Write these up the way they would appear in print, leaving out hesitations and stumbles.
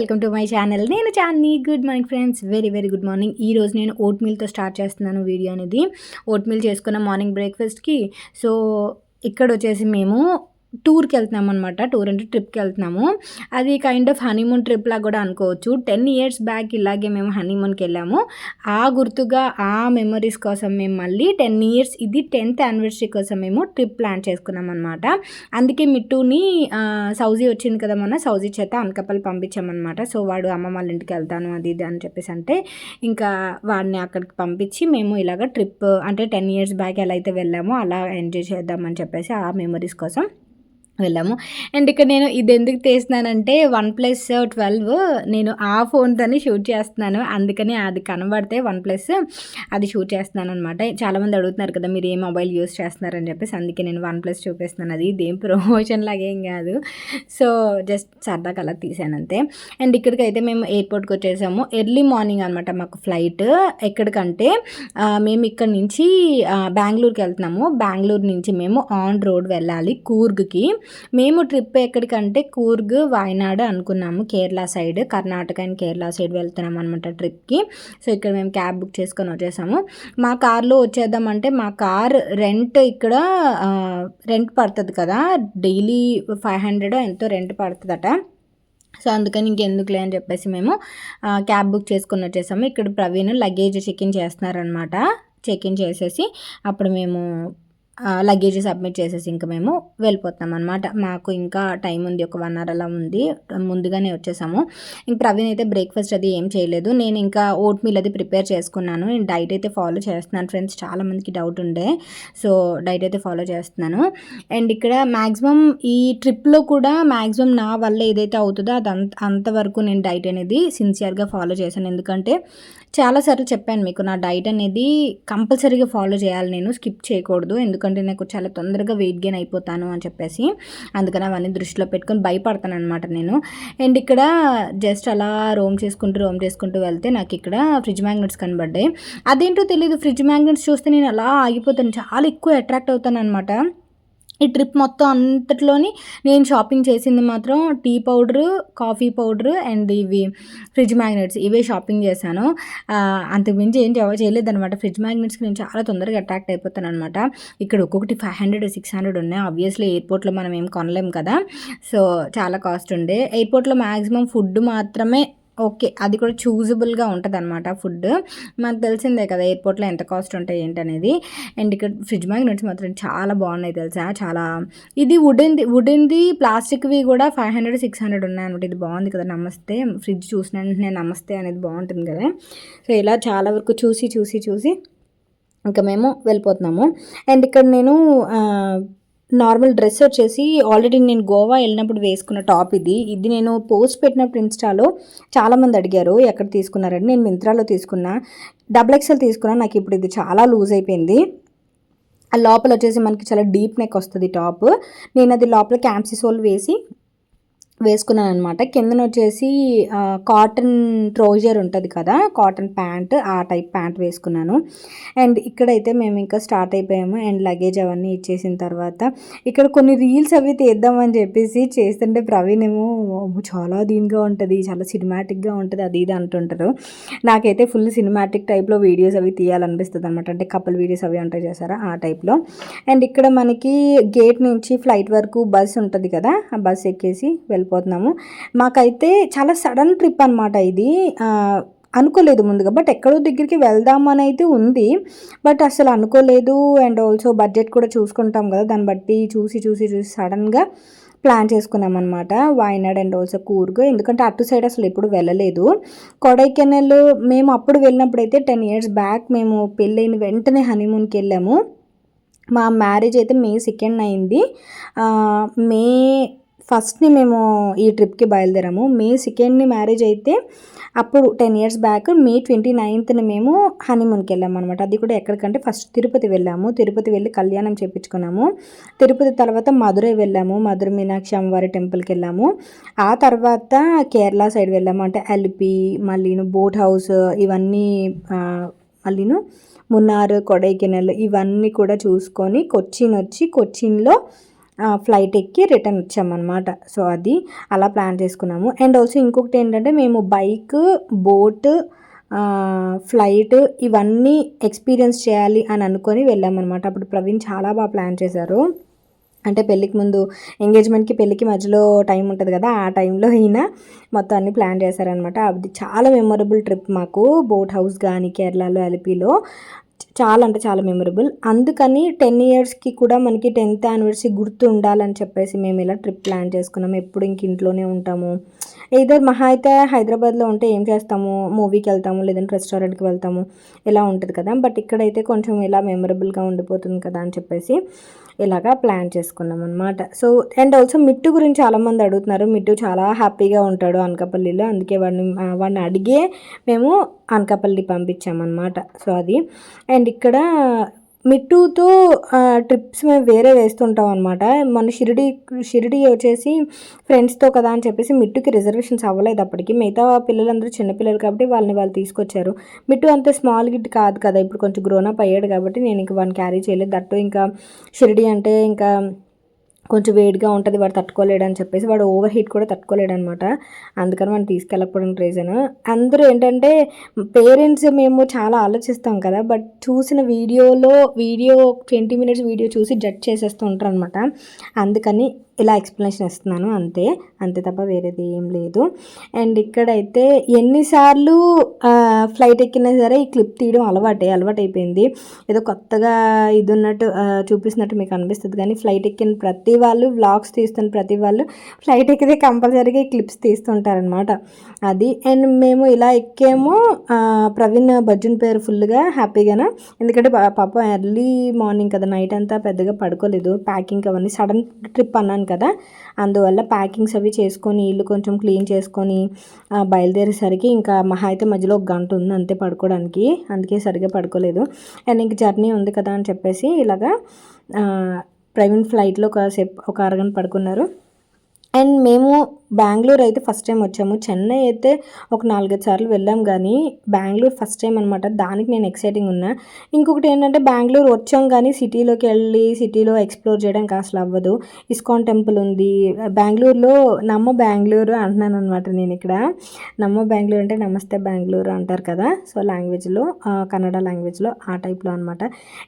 Welcome to my channel. నేను Chandini. Good morning friends, very very good morning. ఈరోజు నేను oat మీల్తో స్టార్ట్ చేస్తున్నాను వీడియో అనేది. ఓట్ మీల్ చేసుకున్న మార్నింగ్ బ్రేక్ఫాస్ట్కి. సో ఇక్కడ వచ్చేసి మేము టూర్కి వెళ్తున్నాము అనమాట. టూర్ అంటే ట్రిప్కి వెళ్తున్నాము. అది కైండ్ ఆఫ్ హనీమూన్ ట్రిప్ లాగా కూడా అనుకోవచ్చు. 10 years బ్యాక్ ఇలాగే మేము హనీమూన్కి వెళ్ళాము. ఆ గుర్తుగా ఆ మెమరీస్ కోసం మేము మళ్ళీ 10 years, ఇది 10th anniversary కోసం మేము ట్రిప్ ప్లాన్ చేసుకున్నాం అనమాట. అందుకే మిట్టుని సౌజీ వచ్చింది కదా మొన్న, సౌజీ చేత అనకాపల్లి పంపించామన్నమాట. సో వాడు అమ్మ వాళ్ళ ఇంటికి వెళ్తాను అది ఇది అని చెప్పేసి అంటే ఇంకా వాడిని అక్కడికి పంపించి మేము ఇలాగ ట్రిప్ అంటే 10 years బ్యాక్ ఎలా అయితే వెళ్ళామో అలా ఎంజాయ్ చేద్దామని చెప్పేసి ఆ మెమరీస్ కోసం వెళ్ళాము. అండ్ ఇక్కడ నేను ఇది ఎందుకు తీస్తున్నానంటే 1+12 నేను ఆ ఫోన్తోని షూట్ చేస్తున్నాను. అందుకని అది కనబడితే 1+ అది షూట్ చేస్తున్నాను అనమాట. చాలామంది అడుగుతున్నారు కదా మీరు ఏ మొబైల్ యూస్ చేస్తున్నారని చెప్పేసి, అందుకే నేను 1+ చూపిస్తున్నాను. అది ఇదేం ప్రమోషన్ లాగా ఏం కాదు. సో జస్ట్ సరదాగా అలా తీసాను అంతే. అండ్ ఇక్కడికి అయితే మేము ఎయిర్పోర్ట్కి వచ్చేసాము. ఎర్లీ మార్నింగ్ అనమాట మాకు ఫ్లైట్. ఎక్కడికంటే మేము ఇక్కడ నుంచి బెంగళూరుకి వెళ్తున్నాము. బెంగళూరు నుంచి మేము ఆన్ రోడ్ వెళ్ళాలి కూర్గ్కి. మేము ట్రిప్ ఎక్కడికంటే కూర్గ్, వాయనాడ్ అనుకున్నాము. Kerala side, Karnataka and Kerala side వెళ్తున్నాం అనమాట ట్రిప్కి. సో ఇక్కడ మేము క్యాబ్ బుక్ చేసుకొని వచ్చేసాము. మా కార్లో వచ్చేద్దామంటే మా కార్ రెంట్ ఇక్కడ రెంట్ పడుతుంది కదా, డైలీ 500 ఎంతో రెంట్ పడుతుందట. సో అందుకని ఇంకెందుకులే అని చెప్పేసి మేము క్యాబ్ బుక్ చేసుకొని వచ్చేసాము. ఇక్కడ ప్రవీణ్ లగేజ్ చెక్-ఇన్ చేస్తున్నారనమాట. చెక్-ఇన్ చేసేసి అప్పుడు మేము లగేజ్ సబ్మిట్ చేసేసి ఇంకా మేము వెళ్ళిపోతాం అనమాట. మాకు ఇంకా టైం ఉంది, ఒక 1 hour అలా ఉంది. ముందుగానే వచ్చేసాము. ఇంక ప్రవీణ్ అయితే బ్రేక్ఫాస్ట్ అది ఏం చేయలేదు. నేను ఇంకా ఓట్ మీల్ అది ప్రిపేర్ చేసుకున్నాను. నేను డైట్ అయితే ఫాలో చేస్తున్నాను ఫ్రెండ్స్. చాలామందికి డౌట్ ఉండే, సో డైట్ అయితే ఫాలో చేస్తున్నాను. అండ్ ఇక్కడ మ్యాక్సిమం ఈ ట్రిప్లో కూడా మ్యాక్సిమం నా వల్ల ఏదైతే అవుతుందో అది అంతవరకు నేను డైట్ అనేది సిన్సియర్గా ఫాలో చేశాను. ఎందుకంటే చాలాసార్లు చెప్పాను మీకు, నా డైట్ అనేది కంపల్సరీగా ఫాలో చేయాలి, నేను స్కిప్ చేయకూడదు. ఎందుకంటే నాకు చాలా తొందరగా వెయిట్ గెయిన్ అయిపోతాను అని చెప్పేసి, అందుకని అవన్నీ దృష్టిలో పెట్టుకొని భయపడతాను అనమాట నేను. అండ్ ఇక్కడ జస్ట్ అలా రోమ్ చేసుకుంటూ వెళ్తే నాకు ఇక్కడ ఫ్రిడ్జ్ మ్యాగ్నెట్స్ కనబడ్డాయి. అదేంటో తెలియదు, ఫ్రిడ్జ్ మ్యాగ్నెట్స్ చూస్తే నేను అలా ఆగిపోతాను, చాలా ఎక్కువ అట్రాక్ట్ అవుతాను అనమాట. ఈ ట్రిప్ మొత్తం అంతట్లోని నేను షాపింగ్ చేసింది మాత్రం tea powder, coffee powder and ఇవి ఫ్రిడ్జ్ మ్యాగ్నెట్స్, ఇవే షాపింగ్ చేశాను. అంతకుమించి ఏం చేయలేదనమాట. ఫ్రిడ్జ్ మ్యాగ్నెట్స్కి నేను చాలా తొందరగా అట్రాక్ట్ అయిపోతాను అనమాట. ఇక్కడ ఒక్కొక్కటి 500, 600 ఉన్నాయి. ఆబ్వియస్లీ ఎయిర్పోర్ట్లో మనం ఏం కొనలేము కదా, సో చాలా కాస్ట్ ఉండే. ఎయిర్పోర్ట్లో మ్యాక్సిమం ఫుడ్ మాత్రమే ఓకే, అది కూడా చూజబుల్గా ఉంటుంది అనమాట. ఫుడ్ మనకు తెలిసిందే కదా ఎయిర్పోర్ట్లో ఎంత కాస్ట్ ఉంటాయి ఏంటనేది. అండ్ ఇక్కడ ఫ్రిడ్జ్ మ్యాగ్నెట్స్ మాత్రం చాలా బాగున్నాయి తెలుసా. చాలా ఇది వుడెన్ది ప్లాస్టిక్వి కూడా 500, 600 ఉన్నాయన్నమాట. ఇది బాగుంది కదా, నమస్తే ఫ్రిడ్జ్ చూసిన వెంటనే నమస్తే అనేది బాగుంటుంది కదా. సో ఇలా చాలా వరకు చూసి ఇంకా మేము వెళ్ళిపోతున్నాము. అండ్ ఇక్కడ నేను నార్మల్ డ్రెస్ వచ్చేసి ఆల్రెడీ నేను గోవా వెళ్ళినప్పుడు వేసుకున్న టాప్ ఇది నేను పోస్ట్ పెట్టినప్పుడు ఇన్స్టాలో చాలామంది అడిగారు ఎక్కడ తీసుకున్నారని. నేను మింత్రాలో తీసుకున్నా, XXL తీసుకున్నా. నాకు ఇప్పుడు ఇది చాలా లూజ్ అయిపోయింది. ఆ లోపల వచ్చేసి మనకి చాలా డీప్ నెక్ వస్తుంది టాప్. నేను అది లోపల క్యాంప్సీ సోల్ వేసుకున్నాను అనమాట. కిందన వచ్చేసి కాటన్ ట్రౌజర్ ఉంటుంది కదా, కాటన్ ప్యాంట్, ఆ టైప్ ప్యాంట్ వేసుకున్నాను. అండ్ ఇక్కడైతే మేము ఇంకా స్టార్ట్ అయిపోయాము. అండ్ లగేజ్ అవన్నీ ఇచ్చేసిన తర్వాత ఇక్కడ కొన్ని రీల్స్ అవి తీద్దామని చెప్పేసి చేస్తుంటే ప్రవీణ్ ఏమో చాలా దీనిగా ఉంటుంది, చాలా సినిమాటిక్గా ఉంటుంది అది ఇది అంటుంటారు. నాకైతే ఫుల్ సినిమాటిక్ టైప్లో వీడియోస్ అవి తీయాలనిపిస్తుంది అనమాట. అంటే కపుల్ వీడియోస్ అవి ఉంటాయి చేశారా ఆ టైప్లో. అండ్ ఇక్కడ మనకి గేట్ నుంచి ఫ్లైట్ వరకు బస్ ఉంటుంది కదా, ఆ బస్ ఎక్కేసి వెళ్ళిపోతున్నాము. మాకైతే చాలా సడన్ ట్రిప్ అనమాట ఇది. అనుకోలేదు ముందుగా, బట్ ఎక్కడో దగ్గరికి వెళ్దామని అయితే ఉంది, బట్ అసలు అనుకోలేదు. అండ్ ఆల్సో బడ్జెట్ కూడా చూసుకుంటాం కదా, దాన్ని బట్టి చూసి సడన్గా ప్లాన్ చేసుకున్నాం అనమాట. వాయనాడ్ అండ్ ఆల్సో కూర్గ్, ఎందుకంటే అటు సైడ్ అసలు ఎప్పుడు వెళ్ళలేదు. కొడైకెనాల్ మేము అప్పుడు వెళ్ళినప్పుడు అయితే 10 years బ్యాక్ మేము పెళ్ళైన వెంటనే హనీమూన్కి వెళ్ళాము. మా మ్యారేజ్ అయితే May 2nd అయింది. May 1st మేము ఈ ట్రిప్కి బయలుదేరాము. May 2nd మ్యారేజ్ అయితే అప్పుడు 10 years బ్యాక్ May 29th మేము హనీమూన్కి వెళ్ళాము అనమాట. అది కూడా ఎక్కడికంటే ఫస్ట్ తిరుపతి వెళ్ళాము. తిరుపతి వెళ్ళి కళ్యాణం చేయించుకున్నాము. తిరుపతి తర్వాత మధురై వెళ్ళాము. మధుర మీనాక్షి అమ్మవారి టెంపుల్కి వెళ్ళాము. ఆ తర్వాత కేరళ సైడ్ వెళ్ళాము. అంటే ఎల్పి, మళ్ళీను బోట్ హౌస్, ఇవన్నీ మళ్ళీను మున్నార్, కొడైకెనాల్ ఇవన్నీ కూడా చూసుకొని కొచ్చిన్లో ఫ్లైట్ ఎక్కి రిటర్న్ వచ్చామన్నమాట. సో అది అలా ప్లాన్ చేసుకున్నాము. అండ్ ఆల్సో ఇంకొకటి ఏంటంటే మేము బైక్, బోట్, ఫ్లైట్ ఇవన్నీ ఎక్స్పీరియన్స్ చేయాలి అని అనుకొని వెళ్ళామన్నమాట. అప్పుడు ప్రవీణ్ చాలా బాగా ప్లాన్ చేశారు. అంటే పెళ్ళికి ముందు ఎంగేజ్మెంట్కి పెళ్ళికి మధ్యలో టైం ఉంటుంది కదా, ఆ టైంలో ఈయన మొత్తం అన్ని ప్లాన్ చేశారనమాట. అది చాలా మెమొరబుల్ ట్రిప్ మాకు. బోట్ హౌస్ కానీ కేరళలో అలిపిలో చాలా అంటే చాలా మెమొరబుల్. అందుకని 10 ఇయర్స్కి కూడా మనకి 10th యానివర్సరీ గుర్తు ఉండాలని చెప్పేసి మేము ఇలా ట్రిప్ ప్లాన్ చేసుకున్నాము. ఎప్పుడు ఇంక ఇంట్లోనే ఉంటాము, ఏదర్ మహా అయితే హైదరాబాద్లో ఉంటే ఏం చేస్తాము, మూవీకి వెళ్తాము లేదంటే రెస్టారెంట్కి వెళ్తాము, ఇలా ఉంటుంది కదా. బట్ ఇక్కడైతే కొంచెం ఇలా మెమొరబుల్గా ఉండిపోతుంది కదా అని చెప్పేసి ఇలాగా ప్లాన్ చేసుకున్నాం అనమాట. సో అండ్ ఆల్సో మిట్టు గురించి చాలామంది అడుగుతున్నారు. మిట్టు చాలా హ్యాపీగా ఉంటాడు అనకాపల్లిలో, అందుకే వాడిని అడిగే మేము అనకాపల్లి పంపించామన్నమాట. సో అది అండ్ ఇక్కడ మిట్టుతో ట్రిప్స్ మేము వేరే వేస్తుంటాం అనమాట. మన షిరిడి వచ్చేసి ఫ్రెండ్స్తో కదా అని చెప్పేసి మిట్టుకి రిజర్వేషన్స్ అవ్వలేదు అప్పటికి. మిగతా పిల్లలందరూ చిన్నపిల్లలు కాబట్టి వాళ్ళు తీసుకొచ్చారు. మిట్టు అంత స్మాల్ గిట్ కాదు కదా, ఇప్పుడు కొంచెం గ్రోనప్ అయ్యాడు కాబట్టి నేను ఇంక వాడిని క్యారీ చేయలేదు. దట్టు ఇంకా షిరిడి అంటే ఇంకా కొంచెం వేడిగా ఉంటుంది, వాడు తట్టుకోలేడు అని చెప్పేసి, వాడు ఓవర్ హీట్ కూడా తట్టుకోలేడు అనమాట. అందుకని వాడిని తీసుకెళ్ళకపోవడానికి రీజన్. అందరూ ఏంటంటే పేరెంట్స్ మేము చాలా ఆలోచిస్తాం కదా, బట్ చూసిన వీడియో 20 minutes వీడియో చూసి జడ్జ్ చేసేస్తూ ఉంటారు అనమాట. అందుకని ఇలా ఎక్స్ప్లెనేషన్ ఇస్తున్నాను, అంతే తప్ప వేరేది ఏం లేదు. అండ్ ఇక్కడైతే ఎన్నిసార్లు ఫ్లైట్ ఎక్కినా సరే ఈ క్లిప్ తీయడం అలవాటైపోయింది. ఏదో కొత్తగా ఇది ఉన్నట్టు చూపిస్తున్నట్టు మీకు అనిపిస్తుంది, కానీ ఫ్లైట్ ఎక్కిన ప్రతి వాళ్ళు, వ్లాగ్స్ తీస్తున్న ప్రతి వాళ్ళు ఫ్లైట్ ఎక్కితే కంపల్సరీగా ఈ క్లిప్స్ తీస్తుంటారనమాట. అది అండ్ మేము ఇలా ఎక్కేమో ప్రవీణ్ బజ్జున్ పేరు ఫుల్గా హ్యాపీగానే, ఎందుకంటే పాప ఎర్లీ మార్నింగ్ కదా, నైట్ అంతా పెద్దగా పడుకోలేదు. ప్యాకింగ్ అవన్నీ సడన్ ట్రిప్ అన్నాను కదా, అందువల్ల ప్యాకింగ్స్ అవి చేసుకొని ఇల్లు కొంచెం క్లీన్ చేసుకొని బయలుదేరేసరికి ఇంకా మహా అయితే మధ్యలో 1 గంట ఉంది అంతే పడుకోవడానికి, అందుకే సరిగ్గా పడుకోలేదు. అండ్ ఇంక జర్నీ ఉంది కదా అని చెప్పేసి ఇలాగా ప్రైవేట్ ఫ్లైట్లో ఒక అరగంట పడుకున్నారు. అండ్ మేము బెంగళూరు అయితే ఫస్ట్ టైం వచ్చాము. చెన్నై అయితే ఒక 4-5 సార్లు వెళ్ళాం, కానీ బెంగళూరు ఫస్ట్ టైం అనమాట. దానికి నేను ఎక్సైటింగ్ ఉన్నా. ఇంకొకటి ఏంటంటే బెంగళూరు వచ్చాం కానీ సిటీలోకి వెళ్ళి సిటీలో ఎక్స్ప్లోర్ చేయడానికి అసలు అవ్వదు. ఇస్కాన్ టెంపుల్ ఉంది బెంగళూరులో. నమ్మ బెంగళూరు అంటున్నాను అనమాట నేను ఇక్కడ. నమ్మ బెంగళూరు అంటే నమస్తే బెంగళూరు అంటారు కదా, సో లాంగ్వేజ్లో, కన్నడ లాంగ్వేజ్లో ఆ టైప్లో అనమాట.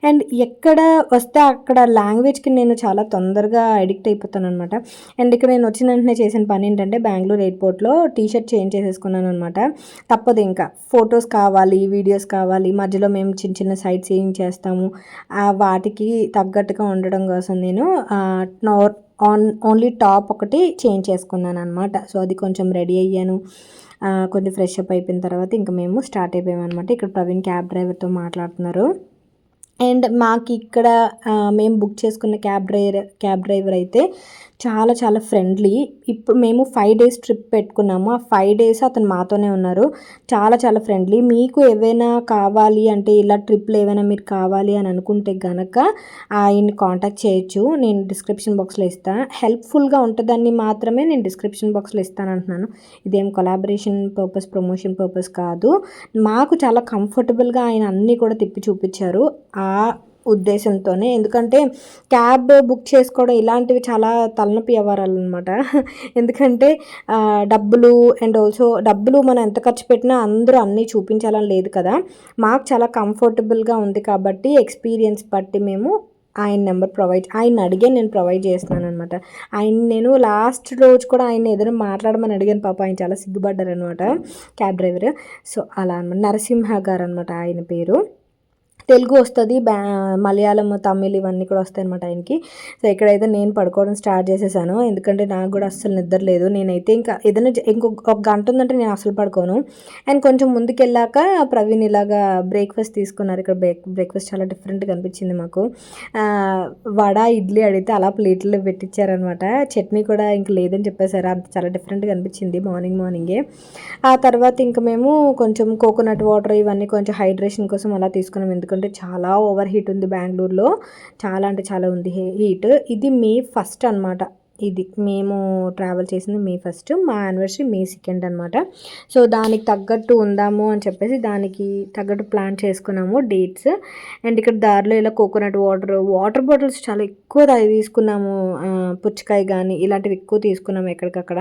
అండ్ ఎక్కడ వస్తే అక్కడ లాంగ్వేజ్కి నేను చాలా తొందరగా అడిక్ట్ అయిపోతాను అనమాట. అండ్ ఇక్కడ నేను వచ్చిన వెంటనే చేసిన పని ఏంటంటే బెంగళూరు ఎయిర్పోర్ట్లో టీషర్ట్ చేంజ్ చేసేసుకున్నాను అనమాట. తప్పదు, ఇంకా ఫొటోస్ కావాలి, వీడియోస్ కావాలి, మధ్యలో మేము చిన్న సైట్ సీయింగ్ చేస్తాము, వాటికి తగ్గట్టుగా ఉండడం కోసం నేను ఓన్లీ టాప్ ఒకటి చేంజ్ చేసుకున్నాను అనమాట. సో అది కొంచెం రెడీ అయ్యాను, కొంచెం ఫ్రెష్ అప్ అయిపోయిన తర్వాత ఇంకా మేము స్టార్ట్ అయిపోయాము అనమాట. ఇక్కడ ప్రవీణ్ క్యాబ్ డ్రైవర్తో మాట్లాడుతున్నారు. అండ్ మాకు ఇక్కడ మేము బుక్ చేసుకున్న క్యాబ్ డ్రైవర్ అయితే చాలా చాలా ఫ్రెండ్లీ. ఇప్పుడు మేము 5 days ట్రిప్ పెట్టుకున్నాము. ఆ 5 days అతను మాతోనే ఉన్నారు. చాలా చాలా ఫ్రెండ్లీ. మీకు ఏవైనా కావాలి అంటే, ఇలా ట్రిప్లు ఏవైనా మీరు కావాలి అని అనుకుంటే కనుక ఆయన్ని కాంటాక్ట్ చేయొచ్చు. నేను డిస్క్రిప్షన్ బాక్స్లో ఇస్తాను. హెల్ప్ఫుల్గా ఉంటుందని మాత్రమే నేను డిస్క్రిప్షన్ బాక్స్లో ఇస్తాను అంటున్నాను. ఇదేం కొలాబరేషన్ పర్పస్, ప్రమోషన్ పర్పస్ కాదు. మాకు చాలా కంఫర్టబుల్గా ఆయన అన్నీ కూడా తిప్పి చూపించారు ఆ ఉద్దేశంతోనే. ఎందుకంటే క్యాబ్ బుక్ చేసుకోవడం ఇలాంటివి చాలా తలనొప్పి వ్యవహారాలు అనమాట. ఎందుకంటే డబ్బులు అండ్ ఆల్సో డబ్బులు మనం ఎంత ఖర్చు పెట్టినా అందరూ అన్నీ చూపించాలని లేదు కదా. మాకు చాలా కంఫర్టబుల్గా ఉంది కాబట్టి ఎక్స్పీరియన్స్ బట్టి మేము ఆయన అడిగే నేను ప్రొవైడ్ చేస్తున్నాను అనమాట. నేను లాస్ట్ రోజు కూడా ఆయన ఏదైనా మాట్లాడమని అడిగాను. పాప ఆయన చాలా సిగ్గుపడ్డారు అనమాట క్యాబ్ డ్రైవర్. సో అలా అనమాట. నరసింహ గారు అనమాట ఆయన పేరు. తెలుగు వస్తుంది, మలయాళం, తమిళ్ ఇవన్నీ కూడా వస్తాయి అనమాట ఆయనకి. సో ఇక్కడైతే నేను పడుకోవడం స్టార్ట్ చేసేసాను, ఎందుకంటే నాకు కూడా అస్సలు నిద్ర లేదు. నేనైతే ఇంకా ఏదైనా ఇంకొక గంట ఉందంటే నేను అసలు పడుకోను. అండ్ కొంచెం ముందుకు వెళ్ళాక ప్రవీణ్ ఇలాగా బ్రేక్ఫాస్ట్ తీసుకున్నారు. ఇక్కడ బ్రేక్ఫాస్ట్ చాలా డిఫరెంట్గా అనిపించింది మాకు. వడ, ఇడ్లీ అడిగితే అలా ప్లేట్లో పెట్టించారనమాట. చట్నీ కూడా ఇంక లేదని చెప్పేశారు. అంత చాలా డిఫరెంట్గా అనిపించింది మార్నింగే. ఆ తర్వాత ఇంకా మేము కొంచెం కోకోనట్ వాటర్ ఇవన్నీ కొంచెం హైడ్రేషన్ కోసం అలా తీసుకున్నాం. ఎందుకంటే చాలా ఓవర్ హీట్ ఉంది బెంగళూరులో, చాలా అంటే చాలా ఉంది హీట్. ఇది మే 1 అనమాట ఇది మేము ట్రావెల్ చేసింది మే 1, మా యానివర్సరీ మే 2 అనమాట. సో దానికి తగ్గట్టు ఉందాము అని చెప్పేసి దానికి తగ్గట్టు ప్లాన్ చేసుకున్నాము డేట్స్. అండ్ ఇక్కడ దారిలో ఇలా కోకోనట్ వాటర్ బాటిల్స్ చాలా ఎక్కువ తీసుకున్నాము. పుచ్చకాయ కానీ ఇలాంటివి ఎక్కువ తీసుకున్నాము ఎక్కడికక్కడ.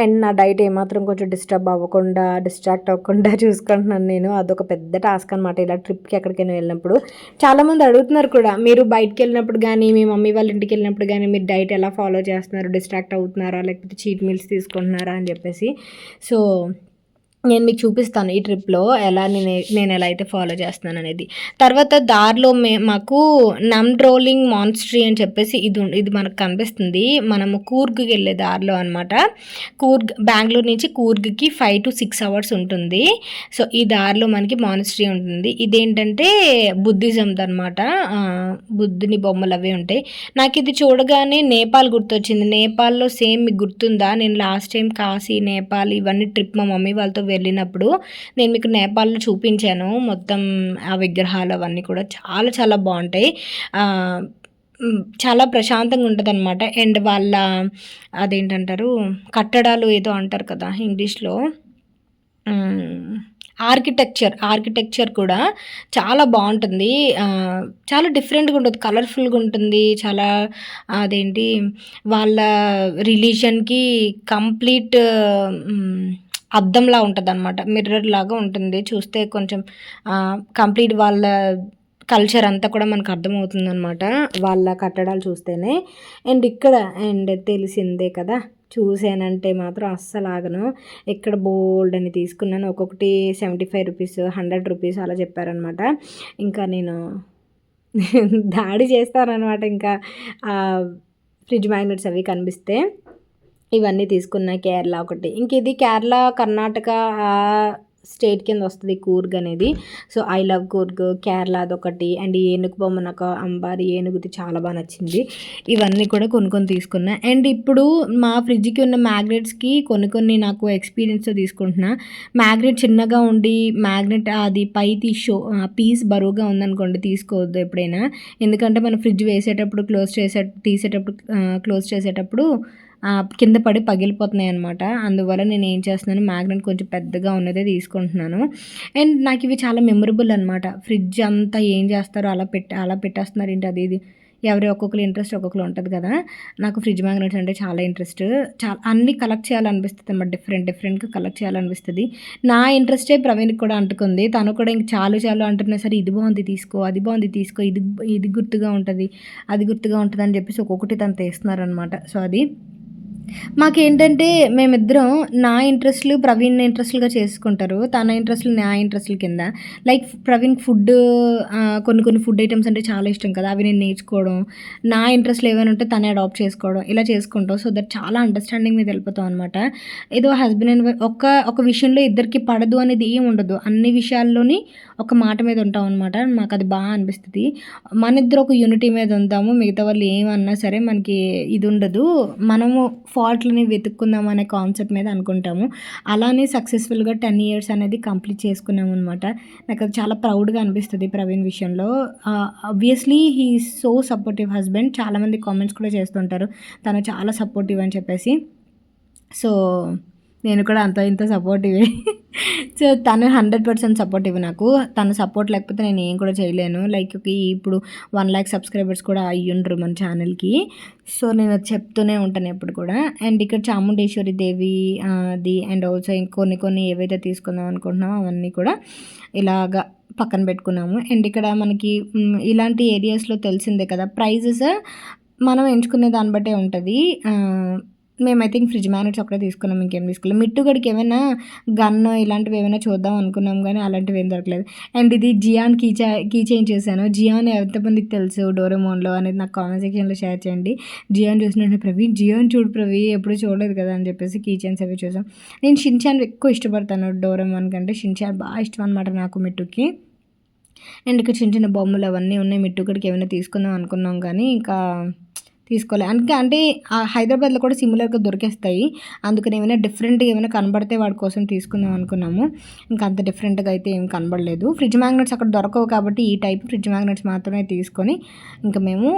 అండ్ నా డైట్ ఏమాత్రం కొంచెం డిస్ట్రాక్ట్ అవ్వకుండా చూసుకుంటున్నాను నేను. అదొక పెద్ద టాస్క్ అనమాట ఇలా ట్రిప్కి ఎక్కడికైనా వెళ్ళినప్పుడు. చాలామంది అడుగుతున్నారు కూడా, మీరు బయటకు వెళ్ళినప్పుడు కానీ మీ మమ్మీ వాళ్ళ ఇంటికి వెళ్ళినప్పుడు కానీ మీరు డైట్ ఎలా ఫాలో చేస్తున్నారు, డిస్ట్రాక్ట్ అవుతున్నారా లేకపోతే చీట్ మీల్స్ తీసుకుంటున్నారా అని చెప్పేసి. సో నేను మీకు చూపిస్తాను ఈ ట్రిప్లో ఎలా నేను ఎలా అయితే ఫాలో చేస్తున్నాను అనేది. తర్వాత దారిలో మాకు నమ్డ్రోలింగ్ మాన్స్ట్రీ అని చెప్పేసి ఇది మనకు కనిపిస్తుంది. మనము కూర్గ్కి వెళ్ళే దారిలో అనమాట. బెంగళూరు నుంచి కూర్గ్కి 5 to 6 hours ఉంటుంది. సో ఈ దారిలో మనకి మాన్స్ట్రీ ఉంటుంది. ఇదేంటంటే బుద్ధిజం అనమాట. బుద్ధుని బొమ్మలు అవి ఉంటాయి. నాకు ఇది చూడగానే నేపాల్ గుర్తొచ్చింది. నేపాల్లో సేమ్ మీకు గుర్తుందా, నేను లాస్ట్ టైం కాశీ, నేపాల్ ఇవన్నీ ట్రిప్ మా మమ్మీ వాళ్ళతో వెళ్ళినప్పుడు నేను మీకు నేపాల్లో చూపించాను. మొత్తం ఆ విగ్రహాలు అవన్నీ కూడా చాలా చాలా బాగుంటాయి. చాలా ప్రశాంతంగా ఉంటుంది అనమాట. అండ్ వాళ్ళ అదేంటంటారు కట్టడాలు ఏదో అంటారు కదా ఇంగ్లీష్లో, ఆర్కిటెక్చర్ కూడా చాలా బాగుంటుంది. చాలా డిఫరెంట్గా ఉంటుంది, కలర్ఫుల్గా ఉంటుంది. చాలా అదేంటి వాళ్ళ రిలీజన్కి కంప్లీట్ అద్దంలా ఉంటుంది అనమాట, మిర్రర్ లాగా ఉంటుంది. చూస్తే కొంచెం కంప్లీట్ వాళ్ళ కల్చర్ అంతా కూడా మనకు అర్థమవుతుంది అనమాట వాళ్ళ కట్టడాలు చూస్తేనే. అండ్ తెలిసిందే కదా, చూసానంటే మాత్రం అస్సలు ఆగను. ఇక్కడ బోల్డ్ అని తీసుకున్నాను. ఒక్కొక్కటి 75 రూపీస్, 100 రూపీస్ అలా చెప్పారనమాట. ఇంకా నేను దాడి చేస్తానమాట ఇంకా ఫ్రిడ్జ్ మ్యాగ్నెట్స్ అవి కనిపిస్తే. ఇవన్నీ తీసుకున్న కేరళ ఒకటి. ఇంక ఇది కేరళ, కర్ణాటక స్టేట్ కింద వస్తుంది కూర్గ్ అనేది. So I love Coorg. Kerala అదొకటి. అండ్ ఏనుగు బొమ్మ, నాకు అంబారి ఏనుగుది చాలా బాగా నచ్చింది. ఇవన్నీ కూడా కొన్ని తీసుకున్నా. అండ్ ఇప్పుడు మా ఫ్రిడ్జ్కి ఉన్న మ్యాగ్నెట్స్కి కొన్ని నాకు ఎక్స్పీరియన్స్తో తీసుకుంటున్నా. మ్యాగ్నెట్ చిన్నగా ఉండి మ్యాగ్నెట్ అది పై పీస్ బరువుగా ఉందనుకోండి తీసుకోవద్దు ఎప్పుడైనా. ఎందుకంటే మనం ఫ్రిడ్జ్ వేసేటప్పుడు క్లోజ్ చేసేటప్పుడు కింద పడి పగిలిపోతున్నాయి అనమాట. అందువల్ల నేను ఏం చేస్తున్నాను, మ్యాగ్నెట్ కొంచెం పెద్దగా ఉన్నదే తీసుకుంటున్నాను. అండ్ నాకు ఇవి చాలా మెమరబుల్ అనమాట. ఫ్రిడ్జ్ అంతా ఏం చేస్తారో అలా పెట్టేస్తున్నారు ఏంటి అది ఇది. ఒక్కొక్కరు ఇంట్రెస్ట్ ఒక్కొక్కరు ఉంటుంది కదా. నాకు ఫ్రిడ్జ్ మ్యాగ్నెట్స్ అంటే చాలా ఇంట్రెస్ట్. అన్నీ కలెక్ట్ చేయాలనిపిస్తుంది అనమాట. డిఫరెంట్గా కలెక్ట్ చేయాలనిపిస్తుంది. నా ఇంట్రెస్టే ప్రవీణ్కి కూడా అంటుకుంది. తను కూడా ఇంక చాలు అంటున్నా సరే, ఇది బాగుంది తీసుకో, అది బాగుంది తీసుకో, ఇది గుర్తుగా ఉంటుంది, అది గుర్తుగా ఉంటుంది అని చెప్పేసి ఒక్కొక్కటి తను తెస్తున్నారనమాట. సో అది మాకేంటంటే మేమిద్దరం నా ఇంట్రెస్ట్లు ప్రవీణ్ ఇంట్రెస్ట్లుగా చేసుకుంటారు. తన ఇంట్రెస్ట్లు నా ఇంట్రెస్ట్ల కింద. లైక్ ప్రవీణ్ కొన్ని ఫుడ్ ఐటమ్స్ అంటే చాలా ఇష్టం కదా, అవి నేను నేర్చుకోవడం, నా ఇంట్రెస్ట్లు ఏమైనా ఉంటే తనే అడాప్ట్ చేసుకోవడం, ఇలా చేసుకుంటాం. సో దట్ చాలా అండర్స్టాండింగ్ మీద వెళ్ళిపోతాం అనమాట. ఏదో హస్బెండ్ అండ్ వైఫ్ ఒక విషయంలో ఇద్దరికి పడదు అనేది ఏం ఉండదు. అన్ని విషయాల్లోని ఒక మాట మీద ఉంటాం అనమాట. మాకు అది బాగా అనిపిస్తుంది. మన ఇద్దరు ఒక యూనిటీ మీద ఉంటాము. మిగతా వాళ్ళు ఏమన్నా సరే మనకి ఇది ఉండదు. మనము ఫాల్ట్లని వెతుక్కుందాం అనే కాన్సెప్ట్ మీద అనుకుంటాము. అలానే సక్సెస్ఫుల్గా 10 years అనేది కంప్లీట్ చేసుకున్నాము అనమాట. నాకు అది చాలా ప్రౌడ్గా అనిపిస్తుంది ప్రవీణ్ విషయంలో. Obviously he is so supportive husband. చాలామంది కామెంట్స్ కూడా చేస్తుంటారు తను చాలా సపోర్టివ్ అని చెప్పేసి. సో నేను కూడా అంత ఇంత సపోర్టివే. సో తను 100% సపోర్టివ్ నాకు. తను సపోర్ట్ లేకపోతే నేను ఏం కూడా చేయలేను. లైక్ ఇప్పుడు 1 lakh సబ్స్క్రైబర్స్ కూడా అయ్యుండ్రు మన ఛానల్కి. సో నేను చెప్తూనే ఉంటాను ఎప్పుడు కూడా. అండ్ ఇక్కడ చాముండేశ్వరి దేవి అది అండ్ ఆల్సో కొన్ని ఏవైతే తీసుకుందాం అనుకుంటున్నామో అవన్నీ కూడా ఇలాగా పక్కన పెట్టుకున్నాము. అండ్ ఇక్కడ మనకి ఇలాంటి ఏరియాస్లో తెలిసిందే కదా, ప్రైజెస్ మనం ఎంచుకునే దాన్ని బట్టే ఉంటుంది. మేము ఐ థింక్ ఫ్రిడ్జ్ మ్యాగ్నెట్స్ ఒకటే తీసుకున్నాం, ఇంకేం తీసుకోలేదు. మిట్టుగడికి ఏమైనా గన్ ఇలాంటివి ఏమైనా చూద్దాం అనుకున్నాం కానీ అలాంటివి ఏం దొరకలేదు. అండ్ ఇది జియాన్ కీ చైన్ చేశాను. జియాన్ ఎంతమందికి తెలుసు డోరేమోన్లో అనేది నాకు కామెంట్ సెక్షన్లో షేర్ చేయండి. జియాన్ చూసినట్టు ప్రవీణ్ జియాన్ చూడు ప్రవీణ్ ఎప్పుడు చూడలేదు కదా అని చెప్పేసి కీ చైన్స్ అవి చూసాం. నేను షిన్చాన్ ఎక్కువ ఇష్టపడతాను డోరేమోన్ కంటే. షిన్చాన్ బాగా ఇష్టం అనమాట నాకు మిట్టుకి. అండ్ ఇక్కడ చిన్న బొమ్మలు అవన్నీ ఉన్నాయి. మిట్టుగడికి ఏమైనా తీసుకుందాం అనుకున్నాం కానీ ఇంకా తీసుకోవాలి. అంటే హైదరాబాద్‌లో కూడా సిమిలర్‌గా దొరికేస్తాయి. అందుకని ఏమైనా డిఫరెంట్‌గా ఏమైనా కనబడితే వాడి కోసం తీసుకుందాం అనుకున్నాము. ఇంకా అంత డిఫరెంట్‌గా అయితే ఏం కనబడలేదు. ఫ్రిడ్జ్ మ్యాగ్నెట్స్ అక్కడ దొరకవు కాబట్టి ఈ టైప్ ఫ్రిడ్జ్ మ్యాగ్నెట్స్ మాత్రమే తీసుకొని ఇంకా మేము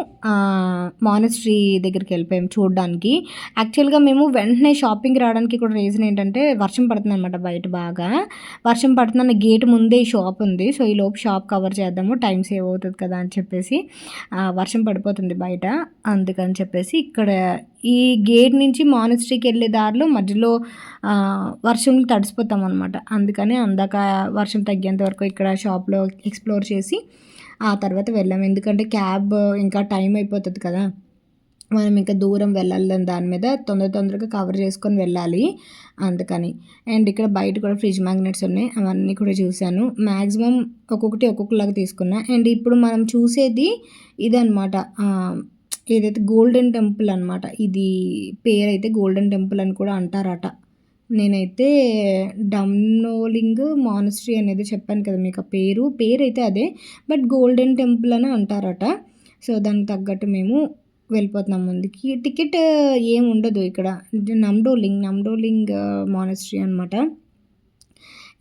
మానెస్ట్రీ దగ్గరికి వెళ్ళిపోయాము చూడడానికి. యాక్చువల్‌గా మేము వెంటనే షాపింగ్‌కి రావడానికి కూడా రీజన్ ఏంటంటే వర్షం పడుతుందనమాట బయట బాగా. వర్షం పడుతుందని గేట్ ముందే ఈ షాప్ ఉంది. సో ఈలోపు షాప్ కవర్ చేద్దాము, టైం సేవ్ అవుతుంది కదా అని చెప్పేసి వర్షం పడిపోతుంది బయట. అందుకని చెప్పేసి ఇక్కడ ఈ గేట్ నుంచి మానెస్ట్రీకి వెళ్ళే దారిలో మధ్యలో వర్షంలో తడిసిపోతాం అనమాట. అందుకని అందాక వర్షం తగ్గేంత వరకు ఇక్కడ షాప్లో ఎక్స్ప్లోర్ చేసి ఆ తర్వాత వెళ్ళాము. ఎందుకంటే క్యాబ్ ఇంకా టైం అయిపోతుంది కదా, మనం ఇంకా దూరం వెళ్ళాలని దాని మీద తొందరగా కవర్ చేసుకొని వెళ్ళాలి అందుకని. అండ్ ఇక్కడ బయట కూడా ఫ్రిడ్జ్ మ్యాగ్నెట్స్ ఉన్నాయి, అవన్నీ కూడా చూశాను. మ్యాక్సిమం ఒక్కొక్కలాగా తీసుకున్నా. అండ్ ఇప్పుడు మనం చూసేది ఇదనమాట, ఏదైతే గోల్డెన్ టెంపుల్ అనమాట. ఇది పేరైతే గోల్డెన్ టెంపుల్ అని కూడా అంటారట. నేనైతే డమ్నోలింగ్ మానెస్ట్రీ అనేది చెప్పాను కదా మీకు, ఆ పేరైతే అదే, బట్ గోల్డెన్ టెంపుల్ అని అంటారట. సో దానికి తగ్గట్టు మేము వెళ్ళిపోతున్నాం ముందుకి. టికెట్ ఏమి ఉండదు ఇక్కడ. నమ్డోలింగ్ మానెస్ట్రీ అనమాట.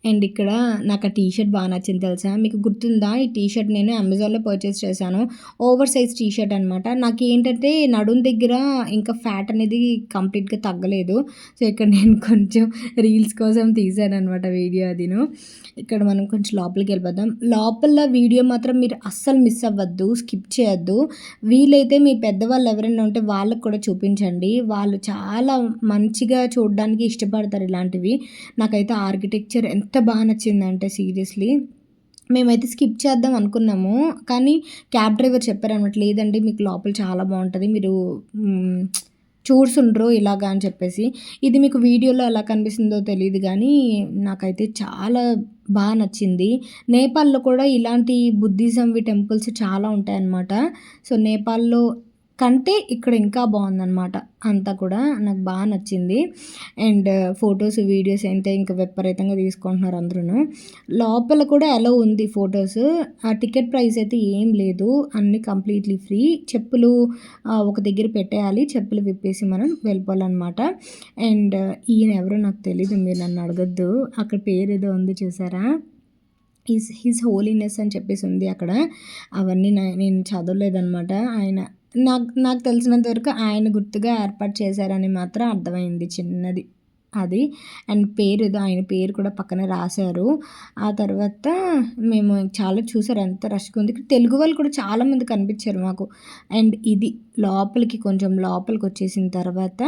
అండ్ ఇక్కడ నాకు ఆ టీ షర్ట్ బాగా నచ్చింది తెలుసా, మీకు గుర్తుందా? ఈ టీ షర్ట్ నేను అమెజాన్లో పర్చేస్ చేశాను. ఓవర్ సైజ్ టీ షర్ట్ అనమాట. నాకు ఏంటంటే నడుం దగ్గర ఇంకా ఫ్యాట్ అనేది కంప్లీట్గా తగ్గలేదు. సో ఇక్కడ నేను కొంచెం రీల్స్ కోసం తీసాను అనమాట వీడియో అదిను. ఇక్కడ మనం కొంచెం లోపలికి వెళ్ళిపోదాం. లోపల వీడియో మాత్రం మీరు అస్సలు మిస్ అవ్వద్దు, స్కిప్ చేయొద్దు. వీలైతే మీ పెద్దవాళ్ళు ఎవరైనా ఉంటే వాళ్ళకు కూడా చూపించండి. వాళ్ళు చాలా మంచిగా చూడడానికి ఇష్టపడతారు ఇలాంటివి. నాకైతే ఆర్కిటెక్చర్ ఎంత బాగా నచ్చిందంటే సీరియస్లీ మేమైతే స్కిప్ చేద్దాం అనుకున్నాము, కానీ క్యాబ్ డ్రైవర్ చెప్పారనమాట, లేదండి మీకు లోపల చాలా బాగుంటుంది, మీరు చూసుండ్రు ఇలాగా అని చెప్పేసి. ఇది మీకు వీడియోలో ఎలా కనిపిస్తుందో తెలియదు కానీ నాకైతే చాలా బాగా నచ్చింది. నేపాల్లో కూడా ఇలాంటి బుద్ధిజంవి టెంపుల్స్ చాలా ఉంటాయన్నమాట. సో నేపాల్లో కంటే ఇక్కడ ఇంకా బాగుందన్నమాట. అంతా కూడా నాకు బాగా నచ్చింది. అండ్ ఫొటోస్ వీడియోస్ అయితే ఇంకా విపరీతంగా తీసుకుంటున్నారు అందరూ. లోపల కూడా అలో ఉంది ఫొటోస్. ఆ టికెట్ ప్రైస్ అయితే ఏం లేదు, అన్నీ కంప్లీట్లీ ఫ్రీ. చెప్పులు ఒక దగ్గర పెట్టేయాలి, చెప్పులు విప్పేసి మనం వెళ్ళిపోవాలన్నమాట. అండ్ ఈయన ఎవరో నాకు తెలీదు, మీరు నన్ను అడగద్దు. అక్కడ పేరు ఏదో ఉంది చూసారా, హిస్ హోలీనెస్ అని చెప్పేసి ఉంది అక్కడ. అవన్నీ నేను చదవలేదన్నమాట. నాకు తెలిసినంత వరకు ఆయన గుర్తుగా ఏర్పాటు చేశారని మాత్రం అర్థమైంది చిన్నది అది. అండ్ ఆయన పేరు కూడా పక్కన రాశారు. ఆ తర్వాత మేము చాలా చూసారు ఎంత రష్గా ఉంది. తెలుగు వాళ్ళు కూడా చాలామంది కనిపించారు మాకు. అండ్ ఇది కొంచెం లోపలికి వచ్చేసిన తర్వాత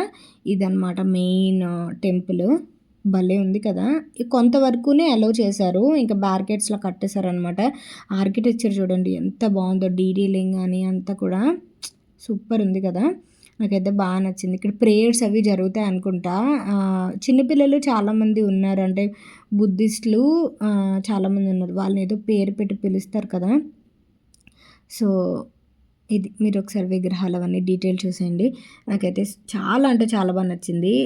ఇదనమాట మెయిన్ టెంపుల్. భలే ఉంది కదా, కొంతవరకునే అలౌ చేశారు, ఇంకా బ్యారికేడ్స్లో కట్టేశారనమాట. ఆర్కిటెక్చర్ చూడండి ఎంత బాగుందో, డీటెయిలింగ్ అని అంతా కూడా సూపర్ ఉంది కదా, నాకైతే బాగా నచ్చింది. ఇక్కడ ప్రేయర్స్ అవి జరుగుతాయి అనుకుంటా. చిన్నపిల్లలు చాలామంది ఉన్నారు, అంటే బుద్ధిస్టులు చాలామంది ఉన్నారు. వాళ్ళని ఏదో పేరు పెట్టి పిలుస్తారు కదా. సో ఇది మీరు ఒకసారి విగ్రహాలు అవన్నీ డీటెయిల్ చూసేయండి. నాకైతే చాలా అంటే చాలా బాగా నచ్చింది.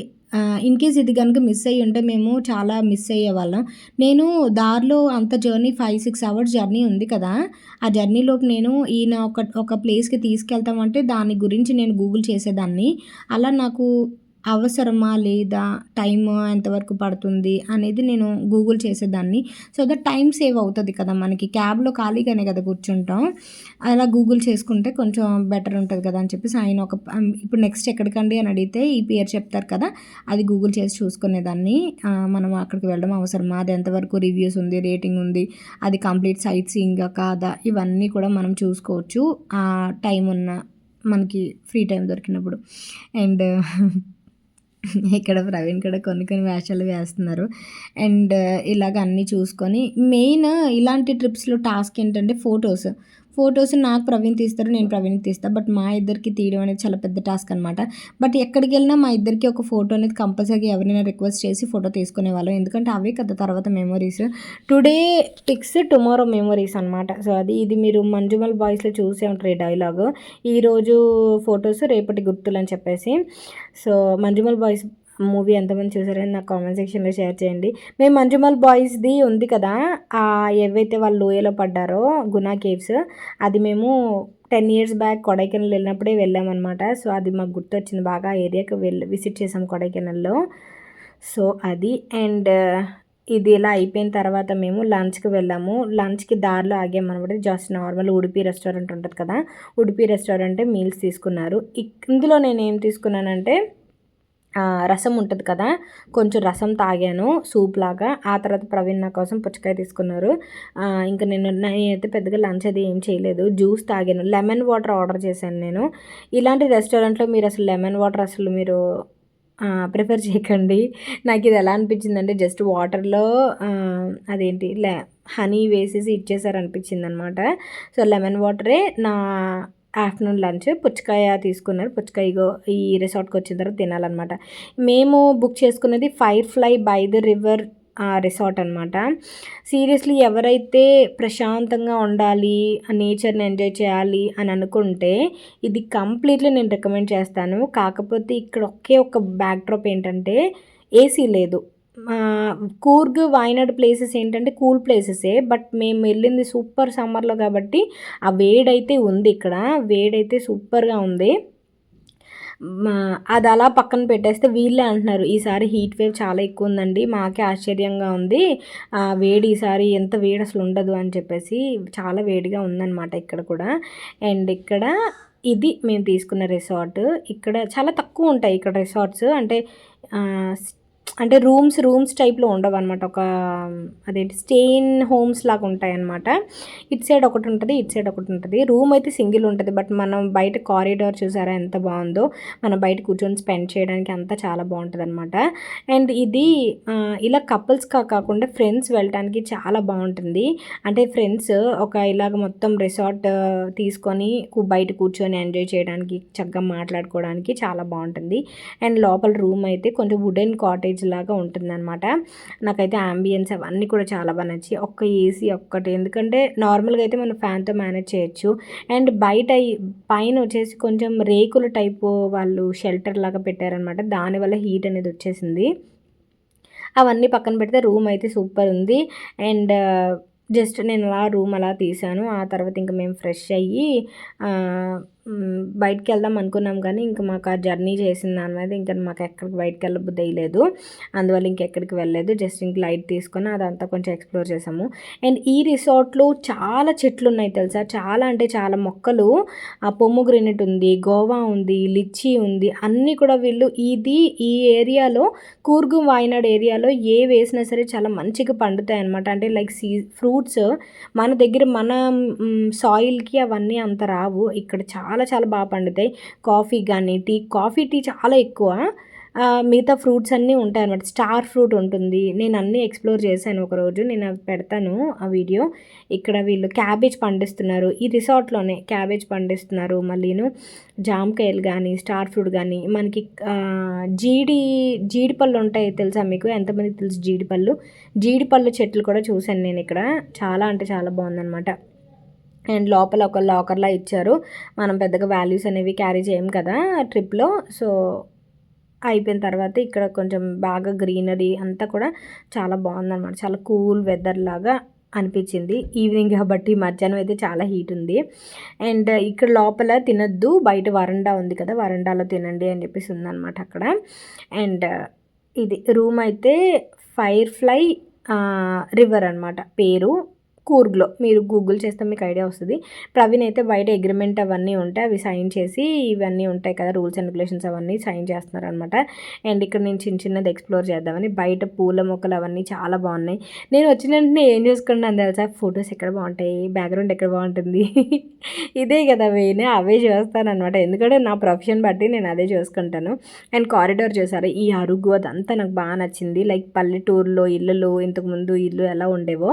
ఇన్ కేస్ ఇది కనుక మిస్ అయ్యి ఉంటే మేము చాలా మిస్ అయ్యేవాళ్ళం. నేను దారిలో అంత జర్నీ 5-6 అవర్స్ జర్నీ ఉంది కదా, ఆ జర్నీలోపు నేను ఈయన ఒక ప్లేస్కి తీసుకెళ్తామంటే దాని గురించి నేను గూగుల్ చేసేదాన్ని. అలా నాకు అవసరమా లేదా, టైమ్ ఎంతవరకు పడుతుంది అనేది నేను గూగుల్ చేసేదాన్ని. సో దట్ టైం సేవ్ అవుతుంది కదా మనకి, క్యాబ్లో ఖాళీగానే కదా కూర్చుంటాం. అలా గూగుల్ చేసుకుంటే కొంచెం బెటర్ ఉంటుంది కదా అని చెప్పేసి ఆయన ఇప్పుడు నెక్స్ట్ ఎక్కడికండి అని అడిగితే ఈ పేరు చెప్తారు కదా, అది గూగుల్ చేసి చూసుకునేదాన్ని. మనం అక్కడికి వెళ్ళడం అవసరమా, అది ఎంతవరకు రివ్యూస్ ఉంది, రేటింగ్ ఉంది, అది కంప్లీట్ సైట్ సీయింగా కాదా, ఇవన్నీ కూడా మనం చూసుకోవచ్చు ఆ టైం ఉన్న మనకి ఫ్రీ టైం దొరికినప్పుడు. అండ్ ఇక్కడ ప్రవీణ్ కూడా కొన్ని వేషాలు వేస్తున్నారు. అండ్ ఇలాగ అన్నీ చూసుకొని మెయిన్ ఇలాంటి ట్రిప్స్లో టాస్క్ ఏంటంటే ఫొటోస్ నాకు ప్రవీణ్ తీస్తారు, నేను ప్రవీణ్కి తీస్తాను. బట్ మా ఇద్దరికి తీయడం అనేది చాలా పెద్ద టాస్క్ అనమాట. బట్ ఎక్కడికి వెళ్ళినా మా ఇద్దరికి ఒక ఫోటో అనేది కంపల్సరీగా ఎవరైనా రిక్వెస్ట్ చేసి ఫోటో తీసుకునేవాళ్ళం, ఎందుకంటే అవే కదా తర్వాత memories. Today pics tomorrow memories అనమాట. సో ఇది మీరు మంజుమల్ బాయ్స్లో చూసే ఉంటారు ఈ డైలాగ్, ఈరోజు ఫొటోస్ రేపటి గుర్తులు అని చెప్పేసి. సో మంజుమల్ బాయ్స్ మూవీ ఎంతమంది చూసారని నాకు కామెంట్ సెక్షన్లో షేర్ చేయండి. మేము మంజుమల్ బాయ్స్ది ఉంది కదా, ఏవైతే వాళ్ళు లోయలో పడ్డారో గునా కేవ్స్, అది మేము 10 years బ్యాక్ కొడైకెనాల్ వెళ్ళినప్పుడే వెళ్ళామన్నమాట. సో అది మాకు గుర్తొచ్చింది బాగా, ఆ ఏరియాకి విజిట్ చేసాం కొడైకెనాల్లో. సో అది అండ్ ఇది ఇలా అయిపోయిన తర్వాత మేము లంచ్కి వెళ్ళాము. లంచ్కి దారిలో ఆగామన్నమాట. జస్ట్ నార్మల్ ఉడిపి రెస్టారెంట్ ఉంటుంది కదా, ఉడిపి రెస్టారెంట్ మీల్స్ తీసుకున్నారు. ఇందులో నేను ఏం తీసుకున్నానంటే రసం ఉంటుంది కదా, కొంచెం రసం తాగాను సూప్ లాగా. ఆ తర్వాత ప్రవీణ్ నా కోసం పుచ్చకాయ తీసుకున్నారు. ఇంకా నేనైతే పెద్దగా లంచ్ అది ఏం చేయలేదు, జ్యూస్ తాగాను. లెమన్ వాటర్ ఆర్డర్ చేశాను నేను. ఇలాంటి రెస్టారెంట్లో మీరు అసలు లెమన్ వాటర్ అసలు మీరు ప్రిఫర్ చేయకండి. నాకు ఇది ఎలా అనిపించిందంటే జస్ట్ వాటర్లో అదేంటి హనీ వేసేసి ఇచ్చేసారనిపించింది అనమాట. సో లెమన్ వాటరే నా ఆఫ్టర్నూన్ లంచ్. పుచ్చకాయ తీసుకున్నారు. పుచ్చకాయ ఈ రిసార్ట్కి వచ్చిన తర్వాత తినాలన్నమాట. మేము బుక్ చేసుకున్నది firefly by the river resort అనమాట. సీరియస్లీ ఎవరైతే ప్రశాంతంగా ఉండాలి, నేచర్ని ఎంజాయ్ చేయాలి అని అనుకుంటే ఇది కంప్లీట్లీ నేను రికమెండ్ చేస్తాను. కాకపోతే ఇక్కడ ఒకే ఒక బ్యాక్డ్రాప్ ఏంటంటే ఏసీ లేదు. కూర్గ్ వాయనాడ్ ప్లేసెస్ ఏంటంటే కూల్ ప్లేసెసే, బట్ మేము వెళ్ళింది సూపర్ సమ్మర్లో కాబట్టి ఆ వేడైతే ఉంది. ఇక్కడ వేడైతే సూపర్గా ఉంది. అది అలా పక్కన పెట్టేస్తే వీళ్ళే అంటున్నారు ఈసారి హీట్ వేవ్ చాలా ఎక్కువ ఉందండి, మాకే ఆశ్చర్యంగా ఉంది, వేడి ఈసారి ఎంత వేడి అసలు ఉండదు అని చెప్పేసి. చాలా వేడిగా ఉందన్నమాట ఇక్కడ కూడా. అండ్ ఇక్కడ ఇది మేము తీసుకున్న రిసార్ట్. ఇక్కడ చాలా తక్కువ ఉంటాయి ఇక్కడ రిసార్ట్స్. అంటే రూమ్స్ టైప్లో ఉండవు అనమాట. అదేంటి స్టేయిన్ హోమ్స్ లాగా ఉంటాయి అనమాట. ఇటు సైడ్ ఒకటి ఉంటుంది, ఇటు సైడ్ ఒకటి ఉంటుంది. రూమ్ అయితే సింగిల్ ఉంటుంది, బట్ మనం బయట కారిడార్ చూసారా ఎంత బాగుందో, మనం బయట కూర్చొని స్పెండ్ చేయడానికి అంతా చాలా బాగుంటుంది అనమాట. అండ్ ఇది ఇలా కపుల్స్ కాకుండా ఫ్రెండ్స్ వెళ్ళటానికి చాలా బాగుంటుంది. అంటే ఫ్రెండ్స్ ఇలాగ మొత్తం రిసార్ట్ తీసుకొని బయట కూర్చొని ఎంజాయ్ చేయడానికి, చక్కగా మాట్లాడుకోవడానికి చాలా బాగుంటుంది. అండ్ లోపల రూమ్ అయితే కొంచెం వుడెన్ కాటేజ్ లాగా ఉంటుందన్నమాట. నాకైతే అంబియన్స్ అవన్నీ కూడా చాలా బాగా నచ్చి. ఒక్క ఏసీ ఒక్కటి, ఎందుకంటే నార్మల్గా అయితే మనం ఫ్యాన్తో మేనేజ్ చేయొచ్చు. అండ్ పైన వచ్చేసి కొంచెం రేకుల టైపు వాళ్ళు షెల్టర్ లాగా పెట్టారనమాట. దానివల్ల హీట్ అనేది వచ్చేసింది. అవన్నీ పక్కన పెడితే రూమ్ అయితే సూపర్ ఉంది. అండ్ జస్ట్ నేను రూమ్ అలా తీసాను. ఆ తర్వాత ఇంకా మేము ఫ్రెష్ అయ్యి బయటికి వెళ్దాం అనుకున్నాం, కానీ ఇంకా మాకు ఆ జర్నీ చేసిన దాని మీద ఇంకా మాకు ఎక్కడికి బయటకు వెళ్ళబుద్ధి అయ్యలేదు. అందువల్ల ఇంకెక్కడికి వెళ్ళలేదు. జస్ట్ ఇంక లైట్ తీసుకొని అదంతా కొంచెం ఎక్స్ప్లోర్ చేసాము. అండ్ ఈ రిసార్ట్లో చాలా చెట్లు ఉన్నాయి తెలుసా, చాలా అంటే చాలా మొక్కలు. పొమ్మోగ్రెనేట్ ఉంది, గోవా ఉంది, లిచ్చీ ఉంది, అన్నీ కూడా వీళ్ళు ఈ ఏరియాలో కూర్గ్ వాయనాడ్ ఏరియాలో ఏ వేసినా సరే చాలా మంచిగా పండుతాయి అనమాట. అంటే లైక్ ఫ్రూట్స్ మన దగ్గర మన సాయిల్కి అవన్నీ అంత రావు, ఇక్కడ చాలా చాలా బాగా పండుతాయి. కాఫీ టీ చాలా ఎక్కువ. మిగతా ఫ్రూట్స్ అన్నీ ఉంటాయి అనమాట. స్టార్ ఫ్రూట్ ఉంటుంది. నేను అన్నీ ఎక్స్ప్లోర్ చేశాను ఒకరోజు, నేను అవి పెడతాను ఆ వీడియో. ఇక్కడ వీళ్ళు క్యాబేజ్ పండిస్తున్నారు, ఈ రిసార్ట్లోనే క్యాబేజ్ పండిస్తున్నారు. మళ్ళీను జామకాయలు కానీ, స్టార్ ఫ్రూట్ కానీ, మనకి జీడిపళ్ళు ఉంటాయి తెలుసా మీకు, ఎంతమందికి తెలుసు జీడిపళ్ళు చెట్లు కూడా చూశాను నేను ఇక్కడ. చాలా అంటే చాలా బాగుందన్నమాట. అండ్ లోపల ఒక లాకర్లా ఇచ్చారు. మనం పెద్దగా వాల్యూస్ అనేవి క్యారీ చేయం కదా ట్రిప్లో. సో అయిపోయిన తర్వాత ఇక్కడ కొంచెం బాగా గ్రీనరీ అంతా కూడా చాలా బాగుందన్నమాట. చాలా కూల్ వెదర్ లాగా అనిపించింది. ఈవినింగ్ కాబట్టి మధ్యాహ్నం అయితే చాలా హీట్ ఉంది. అండ్ ఇక్కడ లోపల తినద్దు, బయట వరండా ఉంది కదా, వరండాలో తినండి అని చెప్పేసి ఉందన్నమాట అక్కడ. అండ్ ఇది రూమ్ అయితే ఫైర్ఫ్లై రివర్ అనమాట పేరు. కూర్గ్లో మీరు గూగుల్ చేస్తే మీకు ఐడియా వస్తుంది. ప్రవీణ్ అయితే బయట అగ్రిమెంట్ అవన్నీ ఉంటాయి, అవి సైన్ చేసి, ఇవన్నీ ఉంటాయి కదా రూల్స్ అండ్ రెగ్యులేషన్స్, అవన్నీ సైన్ చేస్తున్నారు అనమాట. అండ్ ఇక్కడ నేను చిన్నది ఎక్స్ప్లోర్ చేద్దామని బయట పూల మొక్కలు అవన్నీ చాలా బాగున్నాయి. నేను వచ్చిన వెంటనే ఏం చూసుకున్నాను తెలుసా, ఫొటోస్ ఎక్కడ బాగుంటాయి, బ్యాక్గ్రౌండ్ ఎక్కడ బాగుంటుంది, ఇదే కదా వేనే, అవే చూస్తాను అనమాట. ఎందుకంటే నా ప్రొఫెషన్ బట్టి నేను అదే చూసుకుంటాను. అండ్ కారిడార్ చూసారు, ఈ అరుగు అదంతా నాకు బాగా నచ్చింది. లైక్ పల్లెటూరులో ఇళ్ళు, ఇంతకుముందు ఇల్లు ఎలా ఉండేవో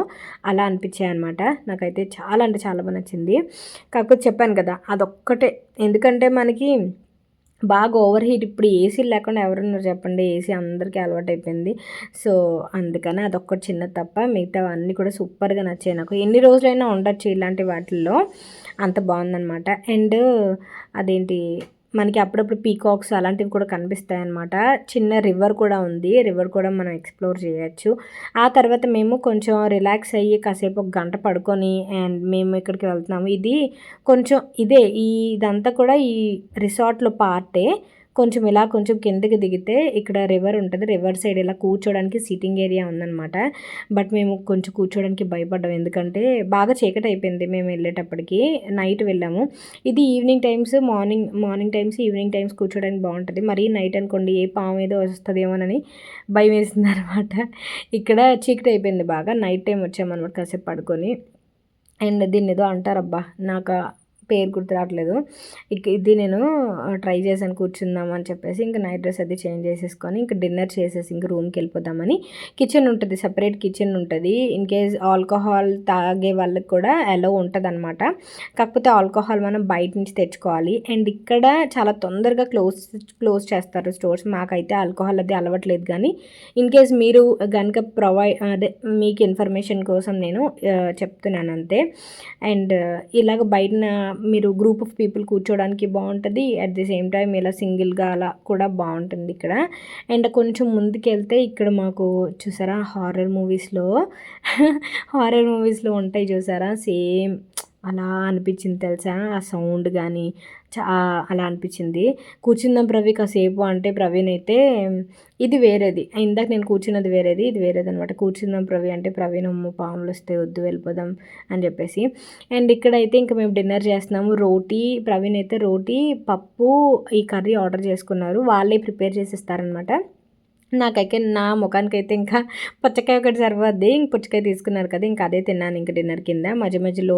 అలా అనిపించాయి అనమాట. నాకైతే చాలా అంటే చాలా బాగా నచ్చింది. కాకపోతే చెప్పాను కదా అదొక్కటే, ఎందుకంటే మనకి బాగా ఓవర్ హీట్. ఇప్పుడు ఏసీలు లేకుండా ఎవరున్నారు చెప్పండి, ఏసీ అందరికీ అలవాటు అయిపోయింది. సో అందుకని అదొక్కటి చిన్న తప్ప, మిగతా అన్నీ కూడా సూపర్గా నచ్చాయి నాకు. ఎన్ని రోజులైనా ఉండొచ్చు ఇలాంటి వాటిల్లో, అంత బాగుందన్నమాట. అండ్ అదేంటి మనకి అప్పుడప్పుడు పీకాక్స్ అలాంటివి కూడా కనిపిస్తాయి అన్నమాట. చిన్న రివర్ కూడా ఉంది. రివర్ కూడా మనం ఎక్స్‌ప్లోర్ చేయొచ్చు. ఆ తర్వాత మేము కొంచెం రిలాక్స్ అయ్యి కాసేపు ఒక గంట పడుకొని అండ్ మేము ఇక్కడికి వెళ్తున్నాము. ఇది కొంచెం ఇదంతా కూడా ఈ రిసార్ట్‌లో పార్టే. కొంచెం ఇలా కొంచెం కిందకి దిగితే ఇక్కడ రివర్ ఉంటది. రివర్ సైడ్ ఇలా కూర్చోడానికి సిట్టింగ్ ఏరియా ఉందనమాట. బట్ మేము కొంచెం కూర్చోడానికి భయపడ్డాం. ఎందుకంటే బాగా చీకటయిపోయింది మేము వెళ్ళేటప్పటికి. నైట్ వెళ్ళాము. ఇది evening times, morning times, evening times కూర్చోడానికి బావుంటది. మరీ నైట్ అనుకోండి ఏ పాము ఏదో వస్తదేమోనని భయమేసిందనమాట. ఇక్కడ చీకటయిపోయింది బాగా. నైట్ టైమ్ వచ్చామనమాట కాసేపు పడుకొని. అండ్ దీన్నేదో అంటారబ్బా! పేరు గుర్తు రావట్లేదు. ఇది నేను ట్రై చేశాను కూర్చుందాం అని చెప్పేసి ఇంక నైట్ డ్రెస్ అది చేంజ్ చేసేసుకొని ఇంక డిన్నర్ చేసేసి ఇంక రూమ్‌కి వెళ్ళిపోదామని. కిచెన్ ఉంటుంది. సెపరేట్ కిచెన్ ఉంటది. ఇన్‌కేస్ ఆల్కహాల్ తాగే వాళ్ళకి కూడా అలో ఉంటదనమాట. కాకపోతే ఆల్కహాల్ మనం బయట నుంచి తెచ్చుకోవాలి. అండ్ ఇక్కడ చాలా తొందరగా క్లోజ్ చేస్తారు స్టోర్స్. మాకైతే ఆల్కహాల్ అది అలవాట్లేదు కానీ ఇన్‌కేస్ మీరు గనుక అదే మీకు ఇన్ఫర్మేషన్ కోసం నేను చెప్తున్నాను అంతే. అండ్ ఇలాగ బయటన మీరు గ్రూప్ ఆఫ్ పీపుల్ కూర్చోడానికి బాగుంటుంది. అట్ ది సేమ్ టైం ఇలా సింగిల్గా అలా కూడా బాగుంటుంది ఇక్కడ. అండ్ కొంచెం ముందుకెళ్తే ఇక్కడ మాకు చూసారా హారర్ మూవీస్లో ఉంటాయి చూసారా సేమ్ అలా అనిపించింది తెలుసా. ఆ సౌండ్ కానీ అలా అనిపించింది. కూర్చుందాం ప్రవీ కాసేపు అంటే ప్రవీణ్ అయితే ఇది వేరేది, ఇందాక నేను కూర్చున్నది వేరేది, ఇది వేరేది అనమాట. కూర్చుందాం ప్రవీ అంటే ప్రవీణ్ అమ్మ పాములు వస్తే వద్దు వెళ్ళిపోదాం అని చెప్పేసి. అండ్ ఇక్కడైతే ఇంకా మేము డిన్నర్ చేస్తున్నాము. ప్రవీణ్ అయితే రోటీ, పప్పు, ఈ కర్రీ ఆర్డర్ చేసుకున్నారు. వాళ్ళే ప్రిపేర్ చేసి ఇస్తారనమాట. నా ముఖానికైతే ఇంకా పుచ్చకాయ ఒకటి సరిపోద్ది. ఇంక పుచ్చకాయ తీసుకున్నారు కదా, ఇంకా అదే తిన్నాను ఇంక డిన్నర్ కింద. మధ్యలో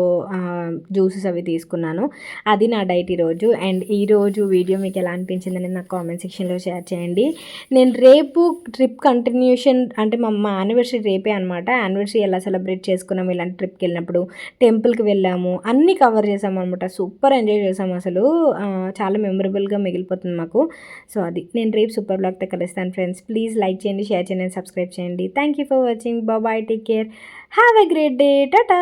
జ్యూసెస్ అవి తీసుకున్నాను. అది నా డైట్ ఈరోజు. అండ్ ఈరోజు వీడియో మీకు ఎలా అనిపించిందని నాకు కామెంట్ సెక్షన్లో షేర్ చేయండి. నేను రేపు ట్రిప్ కంటిన్యూషన్ అంటే మా యానివర్సరీ రేపే అనమాట. యానివర్సరీ ఎలా సెలబ్రేట్ చేసుకున్నాము ఇలాంటి ట్రిప్కి వెళ్ళినప్పుడు, టెంపుల్కి వెళ్ళాము, అన్నీ కవర్ చేసాము అనమాట. సూపర్ ఎంజాయ్ చేసాము అసలు. చాలా మెమరబుల్గా మిగిలిపోతుంది మాకు. సో అది నేను రేపు సూపర్ బ్లాగ్తో కలుస్తాను ఫ్రెండ్స్. ప్లీజ్ లైక్ చేయండి, షేర్ చేయండి, సబ్స్క్రైబ్ చేయండి. Thank you for watching. Bye, take care, have a great day, Tata.